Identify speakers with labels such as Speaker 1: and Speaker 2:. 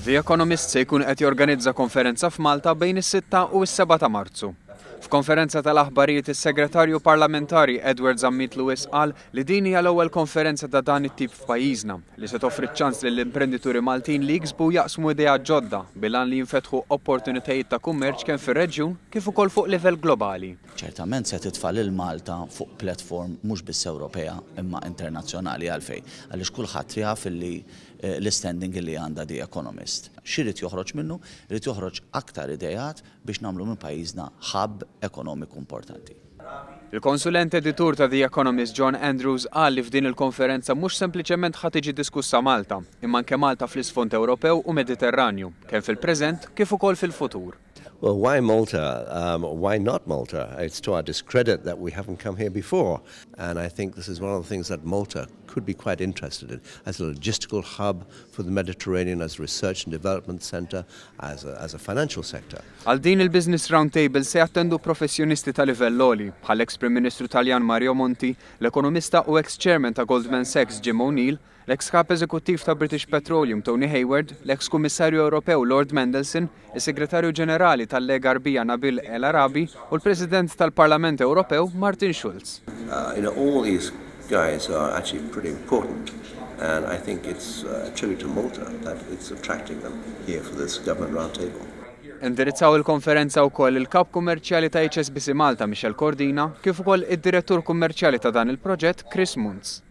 Speaker 1: The Economist se jkun qed jorganizza konferenza f'Malta bejn is-sitta u s-sebgħa ta' Marzu. F'konferenza tal-aħbarijiet is-Segretarju Parlamentari Edward Lewis qal li din hija l-ewwel konferenza ta' dan it-tip f'pajjiżna li se toffri ċ-ċans lill-imprenditturi Maltin li jiksbu jaqsmu idea ġodda bilan li jinfetħu opportunitajiet ta' kummerċ kemm fir-reġjun kif ukoll fuq livell globali.
Speaker 2: Ċertament se titfal il-Malta fuq platform mhux biss Ewropea imma internazzjonali għalfejn għaliex kulħadd jaf li l-standing li għandha The Economist. X'irid joħroġ minnu? Irid joħroġ aktar idejat biex nagħmlu minn pajjiżna hub ekonomiku importanti.
Speaker 1: Il-konsulent editur ta' The Economist John Andrews qal li f'din il-konferenza mhux sempliċement ħadd tiġi diskussa Malta, imma anke Malta fl-isfond Ewropew u Mediterranju, kemm fil-preżent kif ukoll fil-futur.
Speaker 3: Well, why Malta? Why not Malta? It's to our discredit that we haven't come here before. And I think this is one of the things that Malta could be quite interested in as a logistical hub for the Mediterranean, as a research and development center, as a financial sector.
Speaker 1: Għal din il-Business Roundtable se jattendu professjonisti ta' livell oli, bħal ex-Prim Ministru Taljan Mario Monti, l-ekonomista u ex-chairman ta' Goldman Sachs Jim O'Neill, l-ex-kap eżekuttiv ta' British Petroleum Tony Hayward, l-ex-kummissarju Ewropew Lord Mandelson, is-segretarju ġenerali tal-Lega Arbija Nabil El Arabi u l-President tal-Parlament Ewropew Martin Schulz.
Speaker 4: All these guys are actually pretty important, and I think it's a tribute to Malta that it's attracting them here for this government roundtable.
Speaker 1: Indirizzaw il-konferenza wkoll il-kap kummerċjali ta' HSBC Malta Michel Cordina kif ukoll id-direttur kummerċjali ta' dan il-proġett Chris Munz.